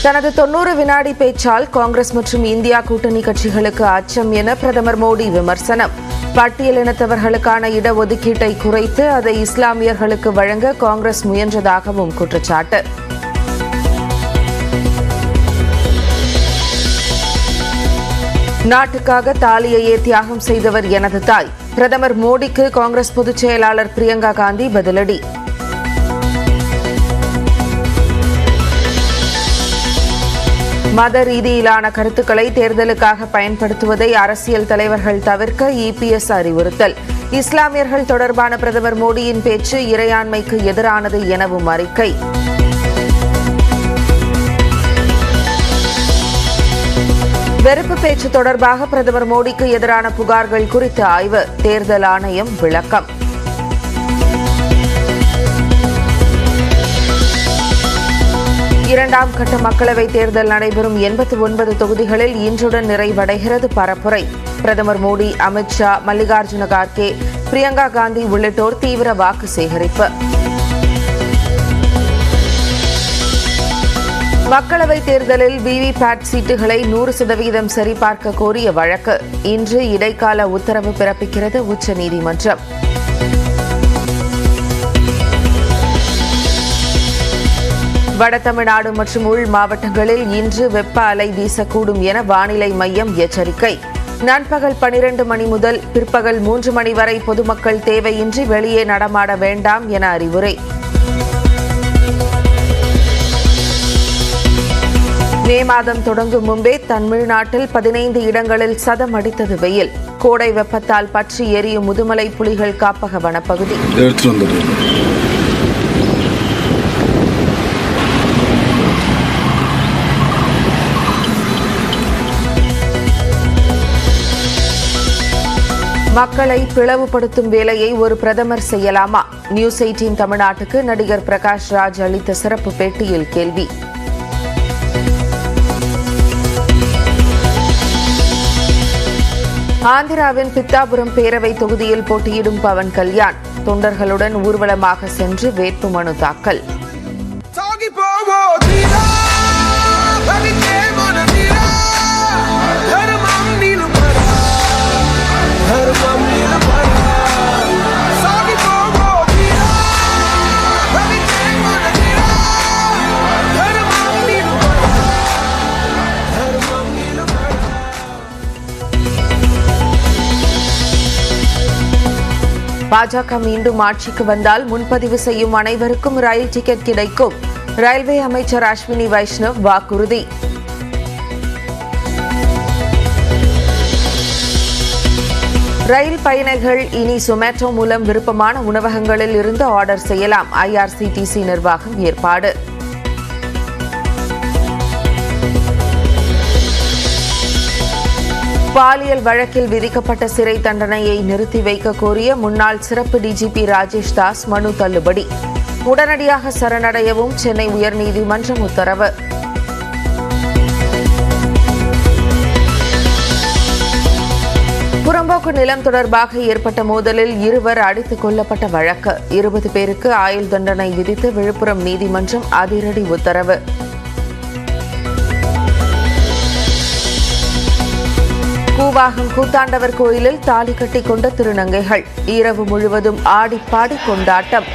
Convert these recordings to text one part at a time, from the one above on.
தனது 90 வினாடி பேச்சால் காங்கிரஸ் மற்றும் இந்தியா கூட்டணி கட்சிகளுக்கு அச்சம் என பிரதமர் மோடி விமர்சனம். பட்டியலினத்தவர்களுக்கான இடஒதுக்கீட்டை குறைத்து அதை இஸ்லாமியர்களுக்கு வழங்க காங்கிரஸ் முயன்றதாகவும் குற்றச்சாட்டு. நாட்டுக்காக தாலியையே தியாகம் செய்தவர் எனது தாய். பிரதமர் மோடிக்கு காங்கிரஸ் பொதுச் செயலாளர் பிரியங்கா காந்தி பதிலடி. மத ரீதியிலான கருத்துக்களை தேர்தலுக்காக பயன்படுத்துவதை அரசியல் தலைவர்கள் தவிர்க்க இபிஎஸ் அறிவுறுத்தல். இஸ்லாமியர்கள் தொடர்பான பிரதமர் மோடியின் பேச்சு இறையாண்மைக்கு எதிரானது எனவும் அறிக்கை. வெறுப்பு பேச்சு தொடர்பாக பிரதமர் மோடிக்கு எதிரான புகார்கள் குறித்து ஆய்வு. தேர்தல் ஆணையம் விளக்கம். இரண்டாம் கட்ட மக்களவைத் தேர்தல் நடைபெறும் 89 தொகுதிகளில் இன்றுடன் நிறைவடைகிறது பரப்புரை. பிரதமர் மோடி, அமித்ஷா, மல்லிகார்ஜுன கார்கே, பிரியங்கா காந்தி உள்ளிட்டோர் தீவிர வாக்கு சேகரிப்பு. மக்களவைத் தேர்தலில் விவிபேட் சீட்டுகளை 100% சரிபார்க்க கோரிய வழக்கு. இன்று இடைக்கால உத்தரவு பிறப்பிக்கிறது உச்சநீதிமன்றம். வட தமிழ்நாடு மற்றும் உள் மாவட்டங்களில் இன்று வெப்ப அலை வீசக்கூடும் என வானிலை மையம் எச்சரிக்கை. நண்பகல் 12 மணி முதல் பிற்பகல் 3 மணி வரை பொதுமக்கள் தேவையின்றி வெளியே நடமாட வேண்டாம் என அறிவுரை. மே மாதம் தொடங்கும் முன்பே தமிழ்நாட்டில் 15 இடங்களில் சதம் அடித்தது வெயில். கோடை வெப்பத்தால் பற்றி எரியும் முதுமலை புலிகள் காப்பக வனப்பகுதி. மக்களை பிளவுபடுத்தும் வேலையை ஒரு பிரதமர் செய்யலாமா? நியூஸ் 18 தமிழ்நாட்டுக்கு நடிகர் பிரகாஷ் ராஜ் அளித்த சிறப்பு பேட்டியில் கேள்வி. ஆந்திராவின் பித்தாபுரம் பேரவை தொகுதியில் போட்டியிடும் பவன் கல்யாண் தொண்டர்களுடன் ஊர்வலமாக சென்று வேட்புமனு தாக்கல். பாஜக மீண்டும் ஆட்சிக்கு வந்தால் முன்பதிவு செய்யும் அனைவருக்கும் ரயில் டிக்கெட் கிடைக்கும். ரயில்வே அமைச்சர் அஸ்வினி வைஷ்ணவ் வாக்குறுதி. ரயில் பயணிகள் இனி சொமேட்டோ மூலம் விருப்பமான உணவகங்களில் இருந்து ஆர்டர் செய்யலாம். ஐஆர்சிடிசி நிர்வாகம் ஏற்பாடு. பாலியல் வழக்கில் விதிக்கப்பட்ட சிறை தண்டனையை நிறுத்தி வைக்க கோரிய முன்னாள் சிறப்பு டிஜிபி ராஜேஷ் தாஸ் மனு தள்ளுபடி. உடனடியாக சரணடையவும் சென்னை உயர்நீதிமன்றம் உத்தரவு. புறம்போக்கு நிலம் தொடர்பாக ஏற்பட்ட மோதலில் 2 அடித்துக் கொல்லப்பட்ட வழக்கு. 20 பேருக்கு ஆயுள் தண்டனை விதித்து விழுப்புரம் நீதிமன்றம் அதிரடி உத்தரவு. கூவாகம் கூத்தாண்டவர் கோயிலில் தாலி கட்டி கொண்ட திருநங்கைகள் இரவு முழுவதும் ஆடிப்பாடி கொண்டாட்டம்.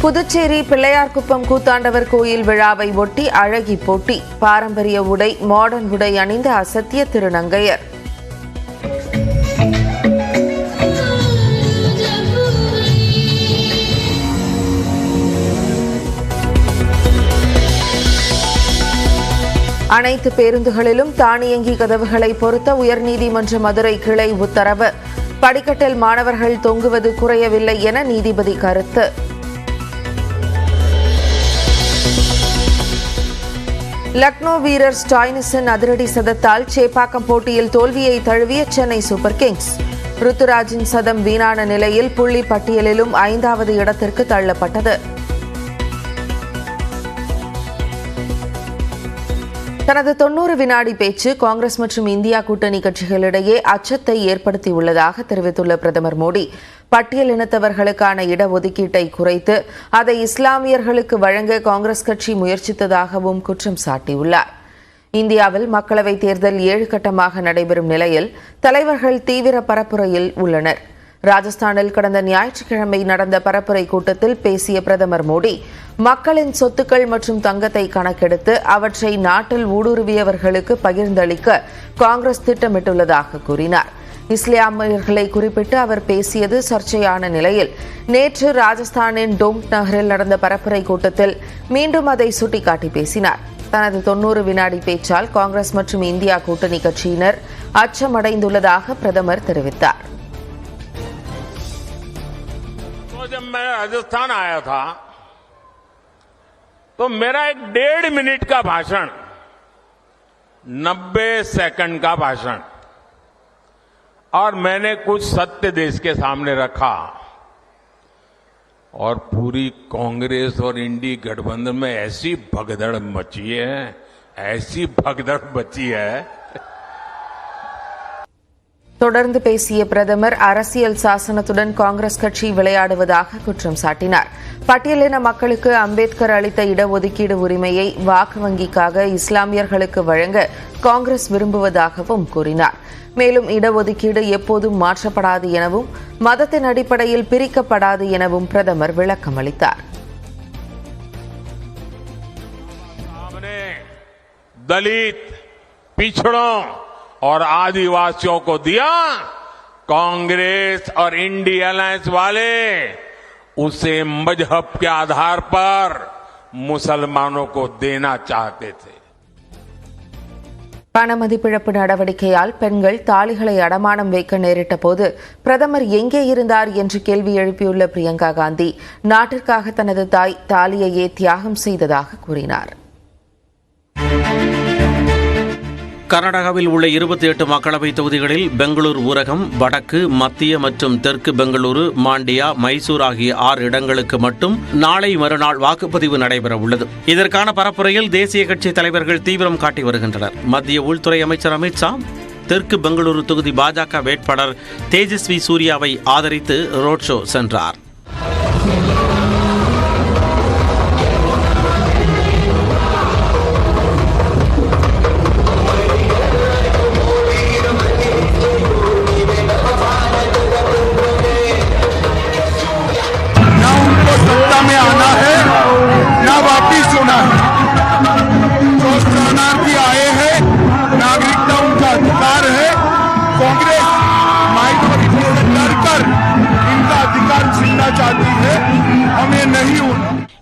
புதுச்சேரி பிள்ளையார்குப்பம் கூத்தாண்டவர் கோயில் விழாவை ஒட்டி அழகி போட்டி. பாரம்பரிய உடை, மாடர்ன் உடை அணிந்த அசத்திய திருநங்கையர். அனைத்து பேருந்துகளிலும் தானியங்கி கதவுகளை பொருத்த உயர்நீதிமன்ற மதுரை கிளை உத்தரவு. படிக்கட்டில் மாணவர்கள் தொங்குவது குறையவில்லை என நீதிபதி கருத்து. லக்னோ வீரர் ஸ்டாய்னிஸின் அதிரடி சதத்தால் சேப்பாக்கம் போட்டியில் தோல்வியை தழுவிய சென்னை சூப்பர் கிங்ஸ். ருத்துராஜின் சதம் வீணான நிலையில் புள்ளி பட்டியலிலும் 5வது இடத்திற்கு தள்ளப்பட்டது. தனது 90 வினாடி பேச்சு காங்கிரஸ் மற்றும் இந்தியா கூட்டணி கட்சிகளிடையே அச்சத்தை ஏற்படுத்தியுள்ளதாக தெரிவித்துள்ள பிரதமர் மோடி, பட்டியல் இனத்தவர்களுக்கான இடஒதுக்கீட்டை குறைத்து அதை இஸ்லாமியர்களுக்கு வழங்க காங்கிரஸ் கட்சி முயற்சித்ததாகவும் குற்றம் சாட்டியுள்ளார். இந்தியாவில் மக்களவைத் தேர்தல் 7 கட்டமாக நடைபெறும் நிலையில் தலைவர்கள் தீவிர பரப்புரையில் உள்ளனர். ராஜஸ்தானில் கடந்த ஞாயிற்றுக்கிழமை நடந்த பரப்புரை கூட்டத்தில் பேசிய பிரதமர் மோடி, மக்களின் சொத்துக்கள் மற்றும் தங்கத்தை கணக்கெடுத்து அவற்றை நாட்டில் ஊடுருவியவர்களுக்கு பகிர்ந்தளிக்க காங்கிரஸ் திட்டமிட்டுள்ளதாக கூறினார். இஸ்லாமியர்களை குறிப்பிட்டு அவர் பேசியது சர்ச்சையான நிலையில் நேற்று ராஜஸ்தானின் டோங்க் நகரில் நடந்த பரப்புரை கூட்டத்தில் மீண்டும் அதை சுட்டிக்காட்டி பேசினார். தனது 90 வினாடி பேச்சால் காங்கிரஸ் மற்றும் இந்தியா கூட்டணி கட்சியினர் அச்சமடைந்துள்ளதாக பிரதமர் தெரிவித்தார். जब मैं राजस्थान आया था तो मेरा एक 1.5 मिनट का भाषण 90 सेकंड का भाषण और मैंने कुछ सत्य देश के सामने रखा और पूरी कांग्रेस और इंडी गठबंधन में ऐसी भगदड़ मची है, ऐसी भगदड़ मची है. தொடர்ந்து பேசிய பிரதமர் அரசியல் சாசனத்துடன் காங்கிரஸ் கட்சி விளையாடுவதாக குற்றம் சாட்டினார். பட்டியலின மக்களுக்கு அம்பேத்கர் அளித்த இடஒதுக்கீடு உரிமையை வாக்கு வங்கிக்காக இஸ்லாமியர்களுக்கு வழங்க காங்கிரஸ் விரும்புவதாகவும் கூறினார். மேலும் இடஒதுக்கீடு எப்போதும் மாற்றப்படாது எனவும் மதத்தின் அடிப்படையில் பிரிக்கப்படாது எனவும் பிரதமர் விளக்கம் அளித்தார். दलित, पिछड़ों और आदिवासियों को दिया, कांग्रेस और इंडी अलायंस वाले उसे मजहब के आधार पर मुसलमानों को देना चाहते थे. பண மதிப்பிழப்பு நடவடிக்கையால் பெண்கள் தாலிகளை அடமானம் வைக்க நேரிட்ட போது பிரதமர் எங்கே இருந்தார் என்று கேள்வி எழுப்பியுள்ள பிரியங்கா காந்தி, நாட்டிற்காக தனது தாய் தாலியையே தியாகம் செய்ததாக கூறினார். கர்நாடகாவில் உள்ள 28 மக்களவை தொகுதிகளில் பெங்களூரு ஊரகம், வடக்கு, மத்திய மற்றும் தெற்கு பெங்களூரு, மாண்டியா, மைசூர் ஆகிய 6 இடங்களுக்கு மட்டும் நாளை மறுநாள் வாக்குப்பதிவு நடைபெற உள்ளது. இதற்கான பரப்புரையில் தேசிய கட்சி தலைவர்கள் தீவிரம் காட்டி வருகின்றனர். மத்திய உள்துறை அமைச்சர் அமித்ஷா தெற்கு பெங்களூரு தொகுதி பாஜக வேட்பாளர் தேஜஸ்வி சூர்யாவை ஆதரித்து ரோட் ஷோ சென்றார்.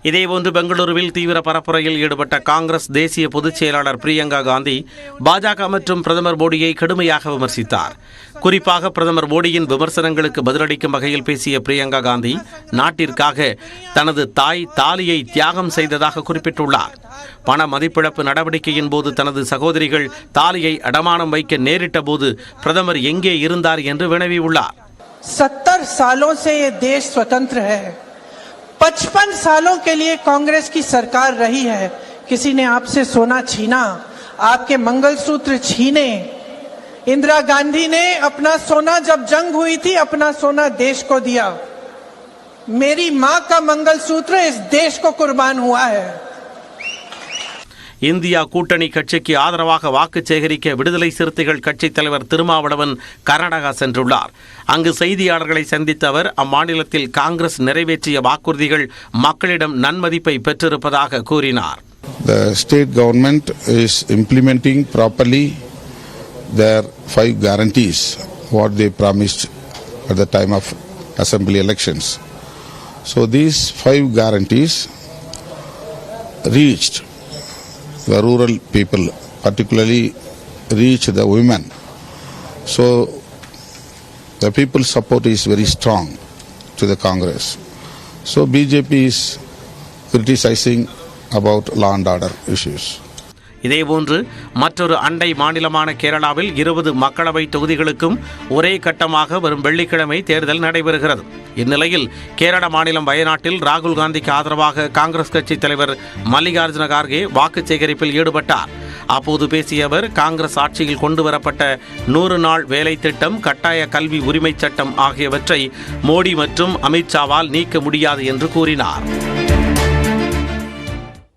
இதேபோன்று பெங்களூருவில் தீவிர பரப்புரையில் ஈடுபட்ட காங்கிரஸ் தேசிய பொதுச் செயலாளர் பிரியங்கா காந்தி பாஜக மற்றும் பிரதமர் மோடியை கடுமையாக விமர்சித்தார். குறிப்பாக பிரதமர் மோடியின் விமர்சனங்களுக்கு பதிலளிக்கும் வகையில் பேசிய பிரியங்கா காந்தி, நாட்டிற்காக தனது தாய் தாலியை தியாகம் செய்ததாக குறிப்பிட்டுள்ளார். பண மதிப்பிழப்பு நடவடிக்கையின் போது தனது சகோதரிகள் தாலியை அடமானம் வைக்க நேரிட்ட போது பிரதமர் எங்கே இருந்தார் என்று வினவியுள்ளார். 70 सालों से ये देश स्वतंत्र है. 55 सालों के लिए कांग्रेस की सरकार रही है. किसी ने आपसे सोना छीना, आपके मंगलसूत्र छीने. इंदिरा गांधी ने अपना सोना, जब जंग हुई थी, अपना सोना देश को दिया. मेरी मां का मंगलसूत्र इस देश को कुर्बान हुआ है. இந்தியா கூட்டணி கட்சிக்கு ஆதரவாக வாக்கு சேகரிக்க விடுதலை சிறுத்தைகள் கட்சித் தலைவர் திருமாவளவன் கர்நாடகா சென்றுள்ளார். அங்கு செய்தியாளர்களை சந்தித்த அவர் அம்மாநிலத்தில் காங்கிரஸ் நிறைவேற்றிய வாக்குறுதிகள் மக்களிடம் நன்மதிப்பை பெற்றிருப்பதாக கூறினார். The state government is implementing properly their 5 guarantees what they promised at the time of assembly elections. So these 5 guarantees reached the rural people, particularly reach the women. So the people's support is very strong to the Congress. So BJP is criticizing about law and order issues. இதேபோன்று மற்றொரு அண்டை மாநிலமான கேரளாவில் 20 மக்களவை தொகுதிகளுக்கும் ஒரே கட்டமாக வரும் வெள்ளிக்கிழமை தேர்தல் நடைபெறுகிறது. இந்நிலையில் கேரள மாநிலம் வயநாட்டில் ராகுல் காந்திக்கு ஆதரவாக காங்கிரஸ் கட்சி தலைவர் மல்லிகார்ஜுன கார்கே வாக்கு சேகரிப்பில் ஈடுபட்டார். அப்போது பேசிய அவர், காங்கிரஸ் ஆட்சியில் கொண்டுவரப்பட்ட 100 நாள் வேலை திட்டம், கட்டாய கல்வி உரிமைச் சட்டம் ஆகியவற்றை மோடி மற்றும் அமித்ஷாவால் நீக்க முடியாது என்று கூறினார்.